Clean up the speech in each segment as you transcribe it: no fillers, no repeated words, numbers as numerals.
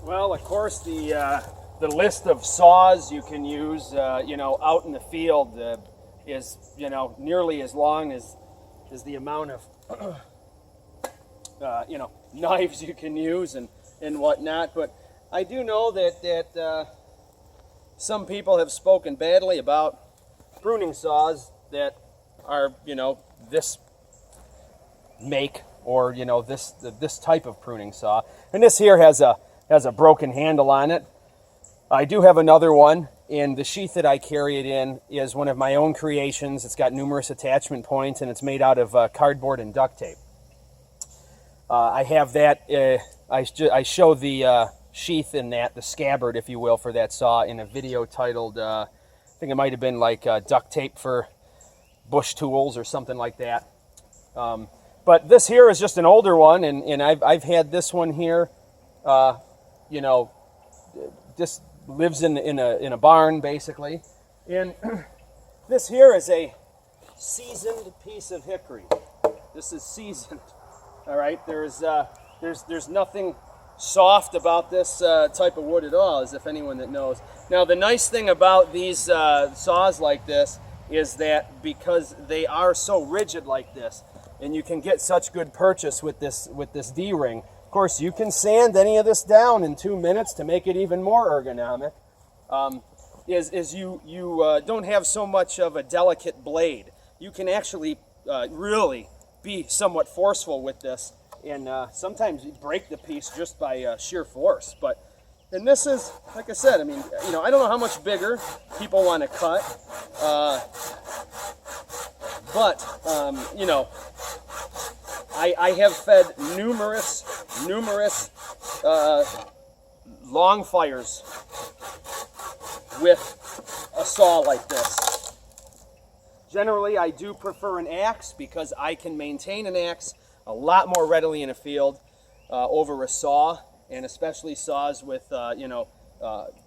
Well, of course, the list of saws you can use, you know, out in the field is, you know, nearly as long as the amount of, you know, knives you can use and whatnot. But I do know that some people have spoken badly about pruning saws that are, you know, this make, or, you know, this type of pruning saw. And this here has a broken handle on it. I do have another one, and the sheath that I carry it in is one of my own creations. It's got numerous attachment points, and it's made out of cardboard and duct tape. I have that, I show the sheath in that, the scabbard, if you will, for that saw in a video titled, I think it might have been like duct tape for bush tools or something like that. But this here is just an older one, and I've had this one here, you know, just lives in a barn basically. And this here is a seasoned piece of hickory. This is seasoned. All right, there's nothing soft about this type of wood at all, as if anyone that knows. Now, the nice thing about these saws like this is that because they are so rigid like this, and you can get such good purchase with this D-ring. Of course, you can sand any of this down in 2 minutes to make it even more ergonomic. Is you don't have so much of a delicate blade. You can actually really be somewhat forceful with this, and sometimes you break the piece just by sheer force. And this is, like I said, I mean, you know, I don't know how much bigger people want to cut, but you know, I have fed numerous long fires with a saw like this. Generally, I do prefer an axe because I can maintain an axe a lot more readily in a field over a saw, and especially saws with you know,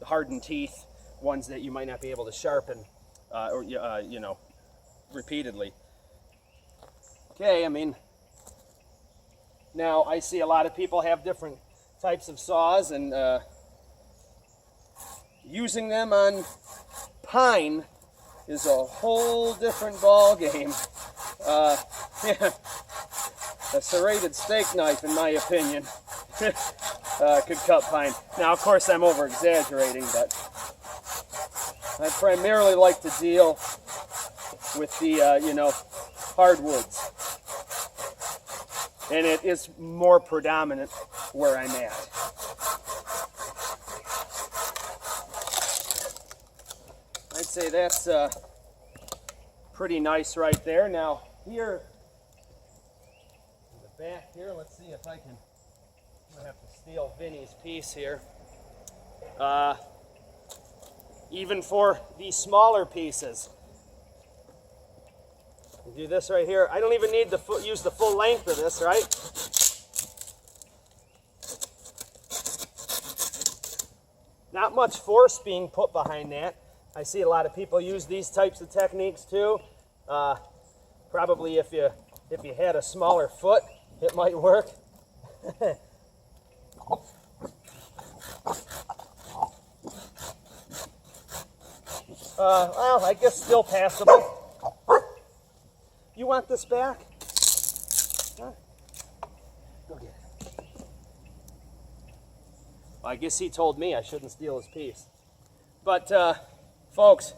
hardened teeth, ones that you might not be able to sharpen or you know, repeatedly. Okay, I mean, now I see a lot of people have different types of saws, and using them on pine is a whole different ball game. Yeah, a serrated steak knife, in my opinion, could cut pine. Now, of course, I'm over exaggerating, but I primarily like to deal with the you know, hardwoods, and it is more predominant where I'm at. I'd say that's pretty nice right there. Now here in the back here, let's see if I can, I'm gonna have to steal Vinny's piece here. Even for these smaller pieces, do this right here. I don't even need to use the full length of this, right? Not much force being put behind that. I see a lot of people use these types of techniques too. Probably if you had a smaller foot, it might work. Well, I guess still passable. You want this back? Huh? Go get it. Well, I guess he told me I shouldn't steal his piece. But, folks,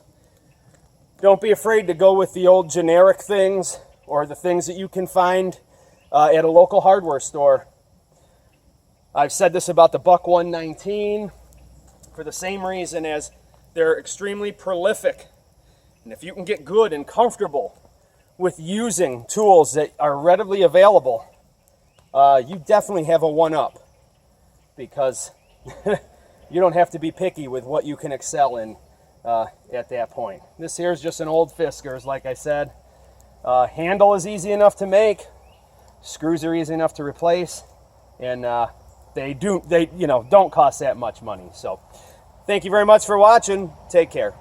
don't be afraid to go with the old generic things or the things that you can find at a local hardware store. I've said this about the Buck 119 for the same reason, as they're extremely prolific. And if you can get good and comfortable with using tools that are readily available, you definitely have a one-up, because you don't have to be picky with what you can excel in at that point. This here is just an old Fiskars, like I said. Handle is easy enough to make, screws are easy enough to replace, and they you know, don't cost that much money. So thank you very much for watching. Take care.